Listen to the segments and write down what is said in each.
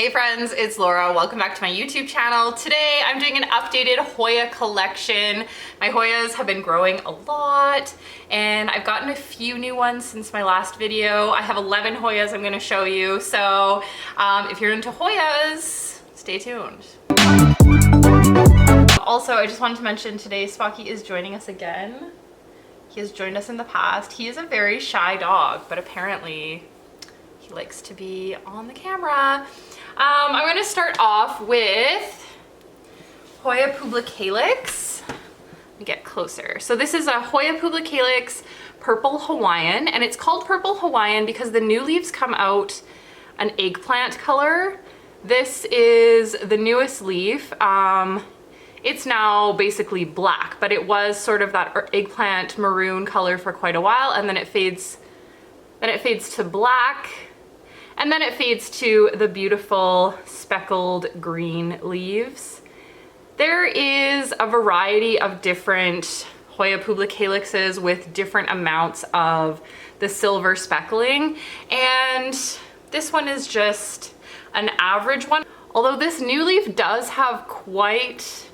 Hey friends, it's Laura. Welcome back to my YouTube channel. Today I'm doing an updated Hoya collection. My Hoyas have been growing a lot and I've gotten a few new ones since my last video. I have 11 Hoyas I'm going to show you. So if you're into Hoyas, stay tuned. Also, I just wanted to mention today Spocky is joining us again. He has joined us in the past. He is a very shy dog, but apparently he likes to be on the camera. I'm going to start off with Hoya Helix. Let me get closer. So this is a Hoya Helix Purple Hawaiian, and it's called Purple Hawaiian because the new leaves come out an eggplant color. This is the newest leaf. It's now basically black, but it was sort of that eggplant maroon color for quite a while, and then it fades to black. And then it fades to the beautiful speckled green leaves. There is a variety of different Hoya Helixes with different amounts of the silver speckling. And this one is just an average one. Although this new leaf does have quite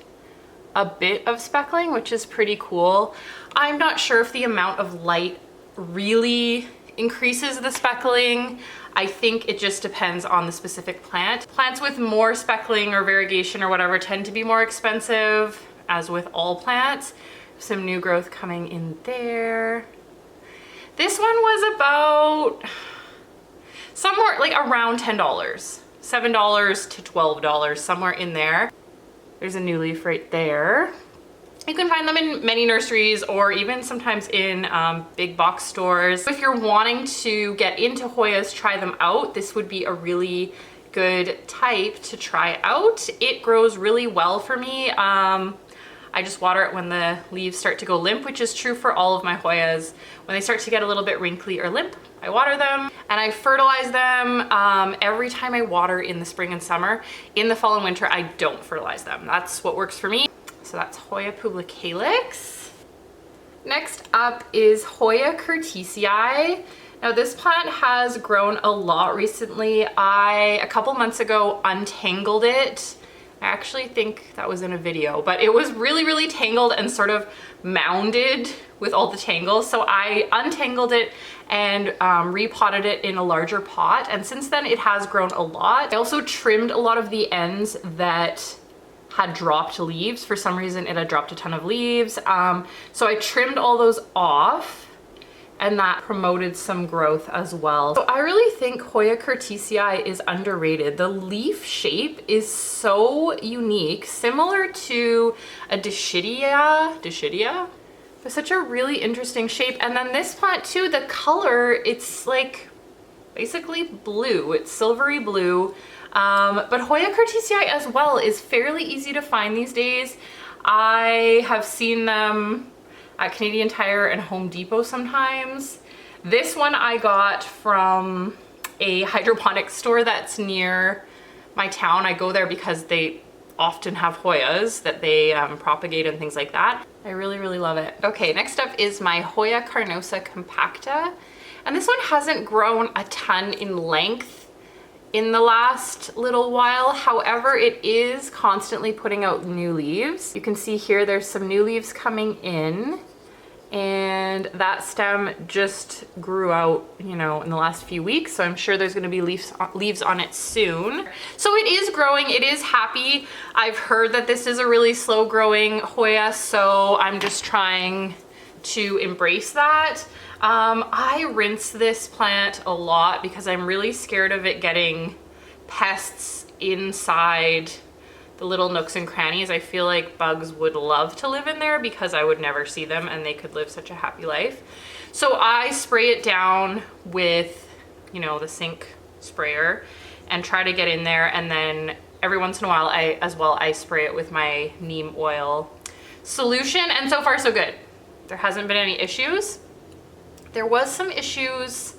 a bit of speckling, which is pretty cool. I'm not sure if the amount of light really increases the speckling. I think it just depends on the specific plant. Plants with more speckling or variegation or whatever tend to be more expensive, as with all plants. Some new growth coming in there. This one was about somewhere like around $10, $7 to $12, somewhere in there. There's a new leaf right there. You can find them in many nurseries or even sometimes in big box stores. If you're wanting to get into Hoyas, try them out, this would be a really good type to try out. It grows really well for me. I just water it when the leaves start to go limp, which is true for all of my Hoyas. When they start to get a little bit wrinkly or limp, I water them and I fertilize them every time I water in the spring and summer. In the fall and winter, I don't fertilize them. That's what works for me. So that's Hoya Helix. Next up is Hoya Cortissia. Now this plant has grown a lot recently. A couple months ago, untangled it. I actually think that was in a video, but it was really tangled and sort of mounded with all the tangles. So I untangled it and repotted it in a larger pot. And since then it has grown a lot. I also trimmed a lot of the ends that had dropped leaves. For some reason it had dropped a ton of leaves. So I trimmed all those off and that promoted some growth as well. So I really think Hoya Cortissia is underrated. The leaf shape is so unique, similar to a Dischidia. It's such a really interesting shape. And then this plant too, the color, it's like basically blue. It's silvery blue. But Hoya Cortissia as well is fairly easy to find these days. I have seen them at Canadian Tire and Home Depot sometimes. This one I got from a hydroponic store that's near my town. I go there because they often have Hoyas that they propagate and things like that. I really love it. Okay, next up is my Hoya Carnosa Compacta. And this one hasn't grown a ton in length in the last little while. However, it is constantly putting out new leaves. You can see here there's some new leaves coming in, and that stem just grew out, you know, in the last few weeks. So I'm sure there's going to be leaves on it soon. So it is growing, it is happy. I've heard that this is a really slow growing Hoya, so I'm just trying to embrace that. I rinse this plant a lot because I'm really scared of it getting pests inside the little nooks and crannies. I feel like bugs would love to live in there because I would never see them and they could live such a happy life. So I spray it down with, you know, the sink sprayer and try to get in there, and then every once in a while I spray it with my neem oil solution, and so far so good. There hasn't been any issues. There was some issues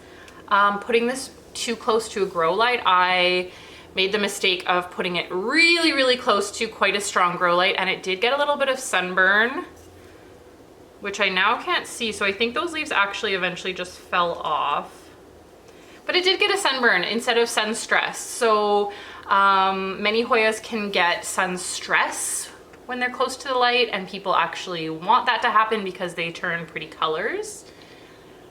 putting this too close to a grow light. I made the mistake of putting it really close to quite a strong grow light, and it did get a little bit of sunburn, which I now can't see. So I think those leaves actually eventually just fell off. But it did get a sunburn instead of sun stress. So Many Hoyas can get sun stress when they're close to the light, and people actually want that to happen because they turn pretty colors.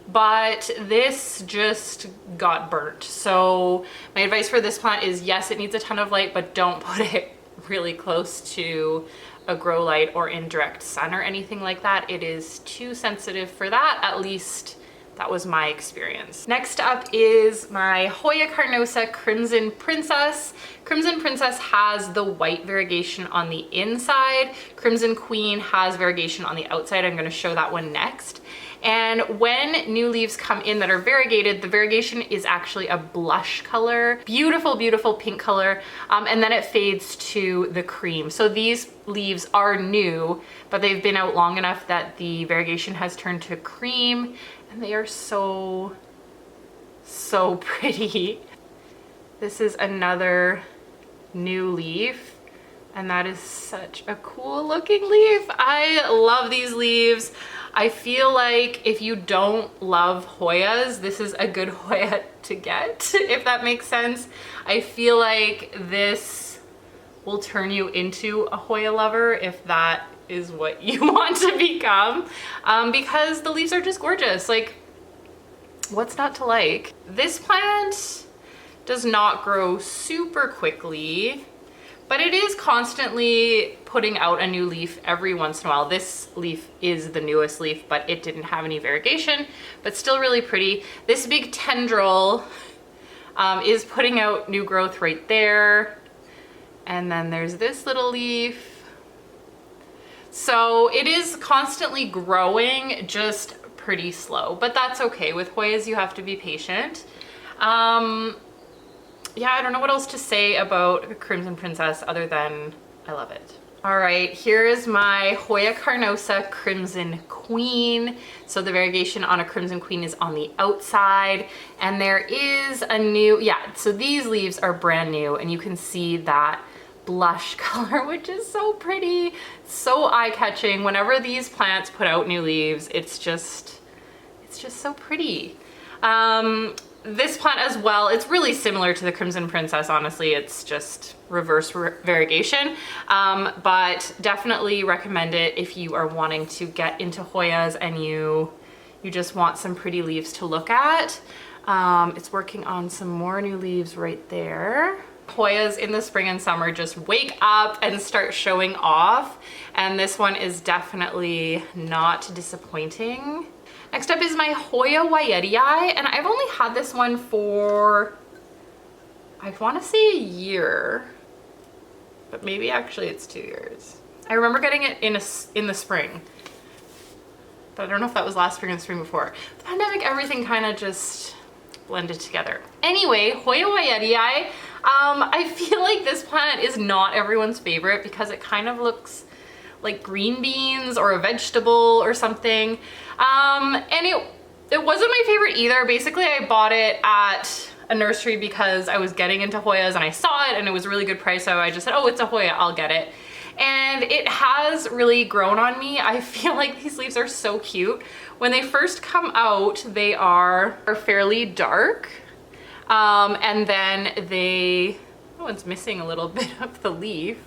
But this just got burnt. So my advice for this plant is, yes, it needs a ton of light, but don't put it really close to a grow light or in direct sun or anything like that. It is too sensitive for that. At least that was my experience. Next up is my Hoya Carnosa Crimson Princess. Crimson Princess has the white variegation on the inside. Crimson Queen has variegation on the outside. I'm going to show that one next. And when new leaves come in that are variegated, the variegation is actually a blush color, beautiful, beautiful pink color, and then it fades to the cream. So these leaves are new, but they've been out long enough that the variegation has turned to cream, and they are so, so pretty. This is another new leaf, and that is such a cool looking leaf. I love these leaves. I feel like if you don't love Hoyas, this is a good Hoya to get, if that makes sense. I feel like this will turn you into a Hoya lover if that is what you want to become, because the leaves are just gorgeous. Like, what's not to like? This plant does not grow super quickly, but it is constantly putting out a new leaf every once in a while. This leaf is the newest leaf, but it didn't have any variegation, but still really pretty. This big tendril is putting out new growth right there. And then there's this little leaf. So it is constantly growing, just pretty slow, but that's okay. With Hoyas, you have to be patient. Yeah, I don't know what else to say about Crimson Princess other than I love it. All right, here is my Hoya Carnosa Crimson Queen. So the variegation on a Crimson Queen is on the outside, and there is a new, yeah, so these leaves are brand new, and you can see that blush color, which is so pretty, so eye-catching. Whenever these plants put out new leaves, it's just so pretty. This plant as well, it's really similar to the Crimson Princess, honestly. It's just reverse variegation, but definitely recommend it if you are wanting to get into Hoyas and you just want some pretty leaves to look at. It's working on some more new leaves right there. Hoyas in the spring and summer just wake up and start showing off, and this one is definitely not disappointing. Next up is my Hoya Yeti, and I've only had this one for, I want to say a year, but maybe actually it's 2 years. I remember getting it in the spring, but I don't know if that was last spring or the spring before. The pandemic, everything kind of just blended together. Anyway, Hoya Yeti, I feel like this plant is not everyone's favorite because it kind of looks like green beans or a vegetable or something. And it wasn't my favorite either. Basically, I bought it at a nursery because I was getting into Hoyas and I saw it and it was a really good price. So I just said, oh, it's a Hoya, I'll get it. And it has really grown on me. I feel like these leaves are so cute. When they first come out, they are fairly dark. And then oh, it's missing a little bit of the leaf.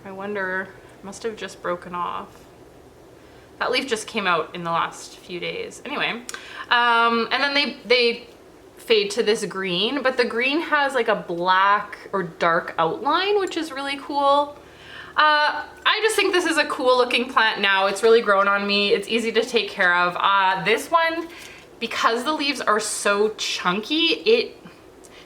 I wonder, must have just broken off. That leaf just came out in the last few days. Anyway, and then they fade to this green, but the green has like a black or dark outline, which is really cool. I just think this is a cool looking plant now. It's really grown on me. It's easy to take care of. This one, because the leaves are so chunky, it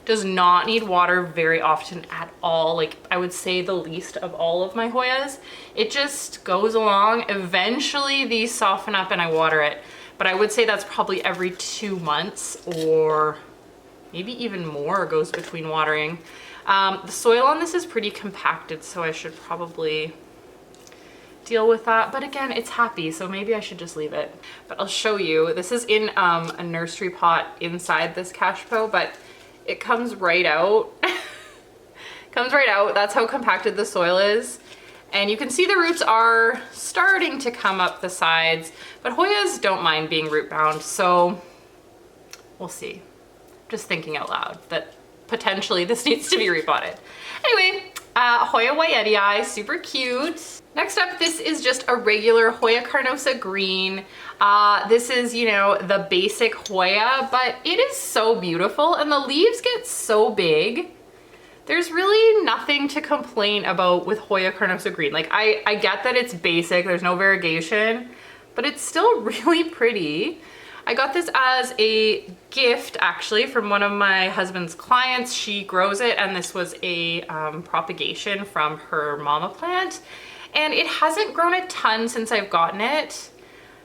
does not need water very often at all. Like, I would say the least of all of my Hoyas. It just goes along. Eventually these soften up and I water it, but I would say that's probably every 2 months or maybe even more goes between watering. The soil on this is pretty compacted, so I should probably deal with that. But again, it's happy, so maybe I should just leave it. But I'll show you. This is in a nursery pot inside this cashpo, but it comes right out. Comes right out. That's how compacted the soil is. And you can see the roots are starting to come up the sides, but Hoyas don't mind being root bound, so we'll see. Just thinking out loud that potentially this needs to be repotted. Anyway, Hoya Yeti, super cute. Next up, this is just a regular Hoya Carnosa green. This is, you know, the basic Hoya, but it is so beautiful and the leaves get so big. There's really nothing to complain about with Hoya Carnosa green. Like I get that it's basic, there's no variegation, but it's still really pretty. I got this as a gift actually from one of my husband's clients. She grows it and this was a propagation from her mama plant. And it hasn't grown a ton since I've gotten it,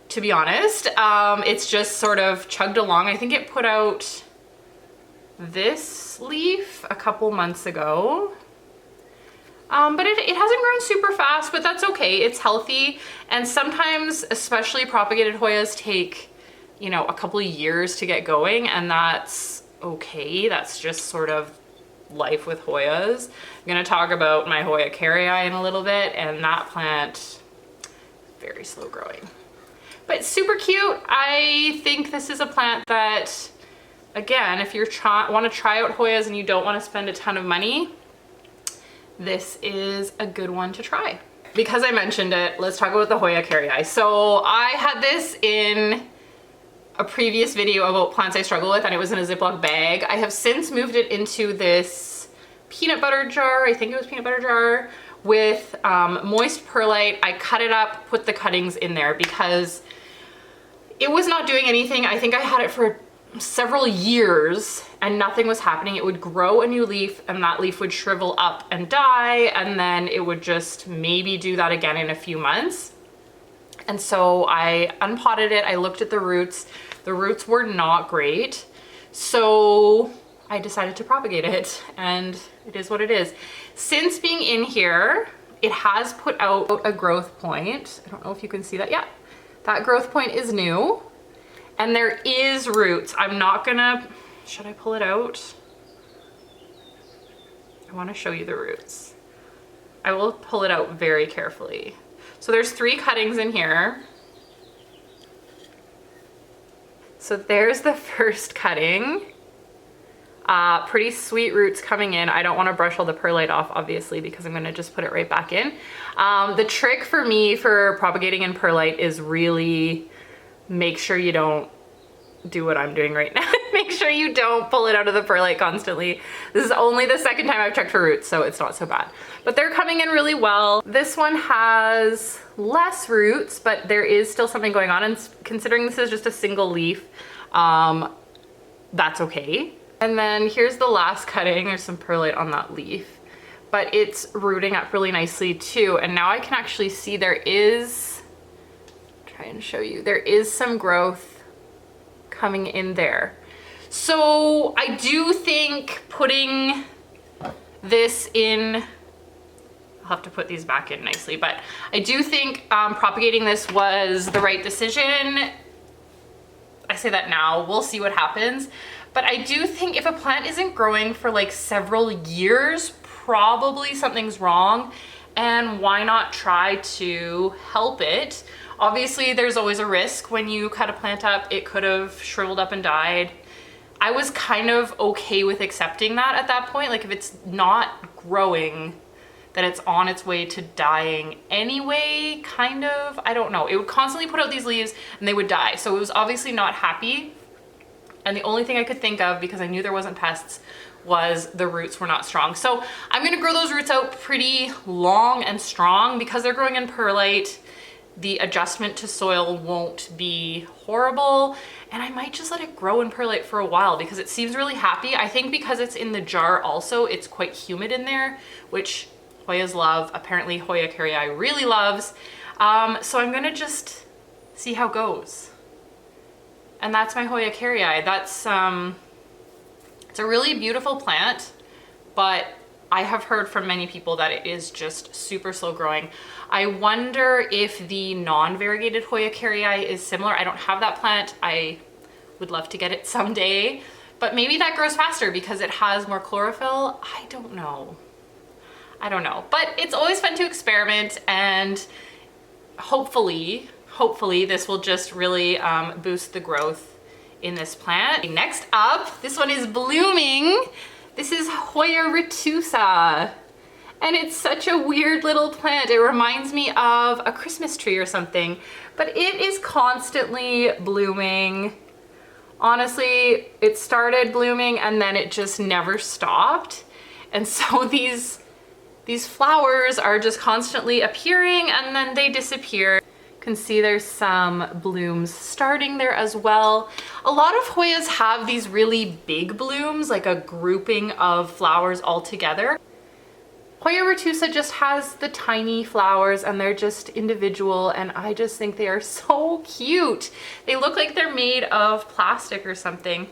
to be honest. It's just sort of chugged along. I think it put out this leaf a couple months ago. But it hasn't grown super fast, but that's okay. It's healthy. And sometimes, especially propagated Hoyas take, you know, a couple of years to get going, and that's okay. That's just sort of life with Hoyas. I'm gonna talk about my Hoya Carry Eye in a little bit, and that plant, very slow growing. But super cute. I think this is a plant that, again, if you're want to try out Hoyas and you don't want to spend a ton of money, this is a good one to try. Because I mentioned it, let's talk about the Hoya Carry Eye. So I had this in a previous video about plants I struggle with, and it was in a Ziploc bag. I have since moved it into this peanut butter jar, I think it was peanut butter jar, with moist perlite. I cut it up, put the cuttings in there because it was not doing anything. I think I had it for several years and nothing was happening. It would grow a new leaf and that leaf would shrivel up and die, and then it would just maybe do that again in a few months. And so I unpotted it. I looked at the roots. The roots were not great. So I decided to propagate it, and it is what it is. Since being in here, it has put out a growth point. I don't know if you can see that. Yeah, that growth point is new. And there is roots. I'm not gonna, should I pull it out? I wanna show you the roots. I will pull it out very carefully. So there's 3 cuttings in here. So there's the first cutting. Pretty sweet roots coming in. I don't wanna brush all the perlite off, obviously, because I'm gonna just put it right back in. The trick for me for propagating in perlite is really make sure you don't do what I'm doing right now. Make sure you don't pull it out of the perlite constantly. This is only the second time I've checked for roots, so it's not so bad. But they're coming in really well. This one has less roots, but there is still something going on, and considering this is just a single leaf, that's okay. And then here's the last cutting. There's some perlite on that leaf, but it's rooting up really nicely too. And now I can actually see there is, try and show you, there is some growth coming in there. So I do think putting this in, I'll have to put these back in nicely, but I do think propagating this was the right decision. I say that now, we'll see what happens. But I do think if a plant isn't growing for like several years, probably something's wrong, and why not try to help it? Obviously, there's always a risk when you cut a plant up. It could have shriveled up and died. I was kind of okay with accepting that at that point. Like if it's not growing, then it's on its way to dying anyway, kind of. I don't know. It would constantly put out these leaves and they would die. So it was obviously not happy. And the only thing I could think of, because I knew there wasn't pests, was the roots were not strong. So I'm gonna grow those roots out pretty long and strong. Because they're growing in perlite, the adjustment to soil won't be horrible, and I might just let it grow in perlite for a while because it seems really happy. I think because it's in the jar also, it's quite humid in there, which Hoyas love. Apparently Hoya Carry Eye really loves. So I'm gonna just see how it goes. And that's my Hoya Carry Eye. That's, it's a really beautiful plant, but I have heard from many people that it is just super slow growing. I wonder if the non-variegated Hoya Carry Eye is similar. I don't have that plant. I would love to get it someday, but maybe that grows faster because it has more chlorophyll. I don't know. I don't know, but it's always fun to experiment, and hopefully this will just really boost the growth in this plant. Next up, this one is blooming. This is Hoya Ratusa. And it's such a weird little plant. It reminds me of a Christmas tree or something, but it is constantly blooming. Honestly, it started blooming and then it just never stopped. And so these flowers are just constantly appearing and then they disappear. You can see there's some blooms starting there as well. A lot of Hoyas have these really big blooms, like a grouping of flowers all together. Hoya Ratusa just has the tiny flowers and they're just individual, and I just think they are so cute. They look like they're made of plastic or something.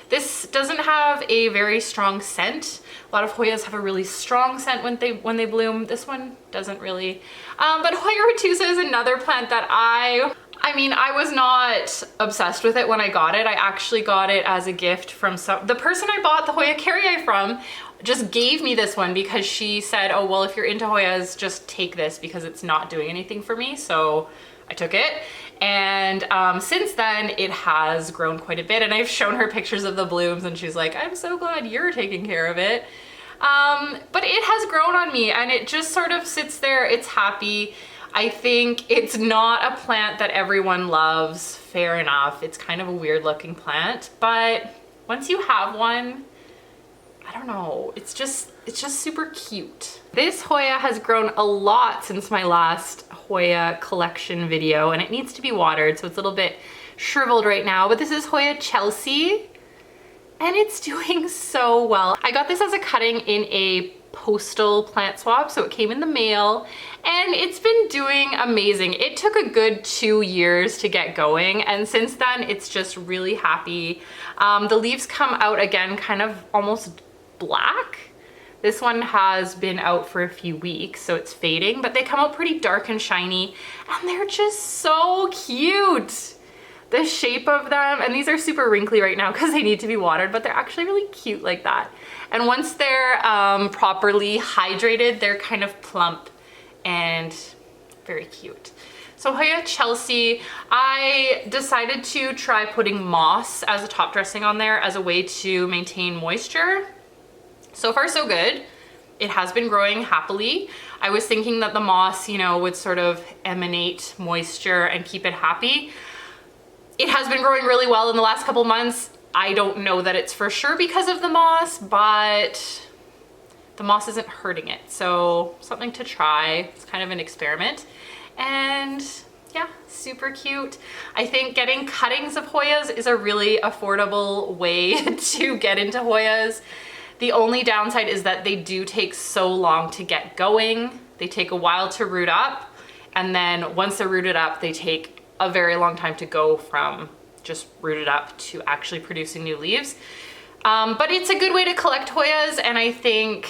This doesn't have a very strong scent. A lot of Hoyas have a really strong scent when they bloom. This one doesn't really. But Hoya Ratusa is another plant that I mean, I was not obsessed with it when I got it. I actually got it as a gift from the person I bought the Hoya Carry Eye from just gave me this one because she said, oh, well, if you're into Hoyas, just take this because it's not doing anything for me. So I took it. And since then it has grown quite a bit, and I've shown her pictures of the blooms and she's like, I'm so glad you're taking care of it. But it has grown on me and it just sort of sits there. It's happy. I think it's not a plant that everyone loves. Fair enough. It's kind of a weird looking plant, but once you have one, I don't know, it's just super cute. This Hoya has grown a lot since my last Hoya Collection video, and it needs to be watered, so it's a little bit shriveled right now, but this is Hoya Chelsea, and it's doing so well. I got this as a cutting in a postal plant swap, so it came in the mail, and it's been doing amazing. It took a good 2 years to get going, and since then it's just really happy. The leaves come out again kind of almost black. This one has been out for a few weeks, so it's fading, but they come out pretty dark and shiny, and they're just so cute. The shape of them, and these are super wrinkly right now because they need to be watered, but they're actually really cute like that. And once they're properly hydrated, they're kind of plump and very cute. So Hoya Chelsea, I decided to try putting moss as a top dressing on there as a way to maintain moisture. So far so good. It has been growing happily. I was thinking that the moss, you know, would sort of emanate moisture and keep it happy. It has been growing really well in the last couple months. I don't know that it's for sure because of the moss, but the moss isn't hurting it. So something to try. It's kind of an experiment. And yeah, super cute. I think getting cuttings of Hoyas is a really affordable way to get into Hoyas. The only downside is that they do take so long to get going. They take a while to root up, and then once they're rooted up, they take a very long time to go from just rooted up to actually producing new leaves. But it's a good way to collect Hoyas, and I think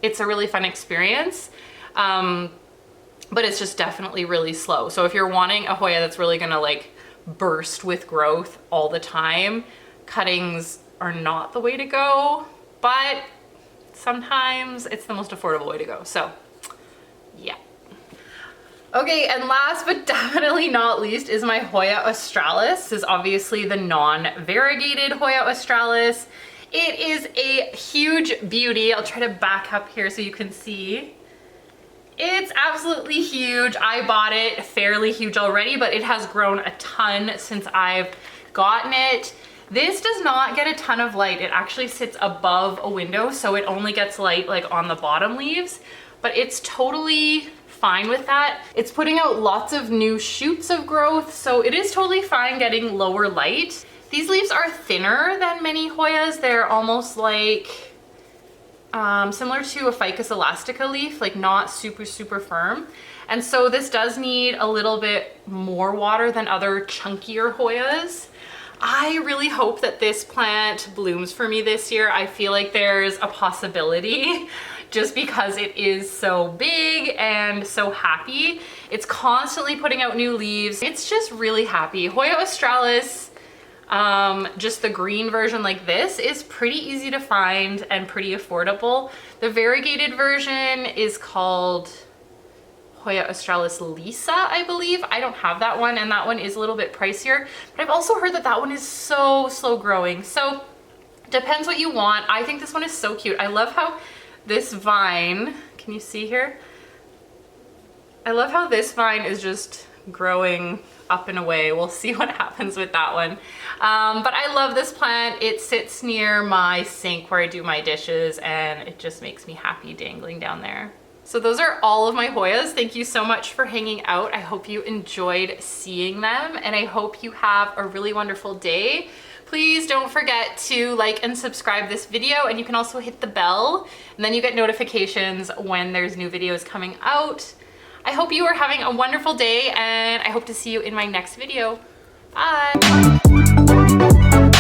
it's a really fun experience. But it's just definitely really slow. So if you're wanting a Hoya that's really gonna like burst with growth all the time, cuttings are not the way to go. But sometimes it's the most affordable way to go. So yeah. Okay, and last but definitely not least is my Hoya Australis. This is obviously the non-variegated Hoya Australis. It is a huge beauty. I'll try to back up here so you can see. It's absolutely huge. I bought it fairly huge already, but it has grown a ton since I've gotten it. This does not get a ton of light. It actually sits above a window, so it only gets light like on the bottom leaves, but it's totally fine with that. It's putting out lots of new shoots of growth, so it is totally fine getting lower light. These leaves are thinner than many Hoyas. They're almost like similar to a Ficus elastica leaf, like not super firm. And so this does need a little bit more water than other chunkier Hoyas. I really hope that this plant blooms for me this year. I feel like there's a possibility just because it is so big and so happy. It's constantly putting out new leaves. It's just really happy. Hoya Australis, just the green version like this, is pretty easy to find and pretty affordable. The variegated version is called Hoya Australis Lisa, I believe. I don't have that one, and that one is a little bit pricier, but I've also heard that that one is so slow growing. So Depends what you want. I think this one is so cute. I love how this vine, can you see here? I love how this vine is just growing up and away. We'll see what happens with that one. But I love this plant. It sits near my sink where I do my dishes, and it just makes me happy dangling down there. So those are all of my Hoyas. Thank you so much for hanging out. I hope you enjoyed seeing them, and I hope you have a really wonderful day. Please don't forget to like and subscribe this video, and you can also hit the bell, and then you get notifications when there's new videos coming out. I hope you are having a wonderful day, and I hope to see you in my next video. Bye!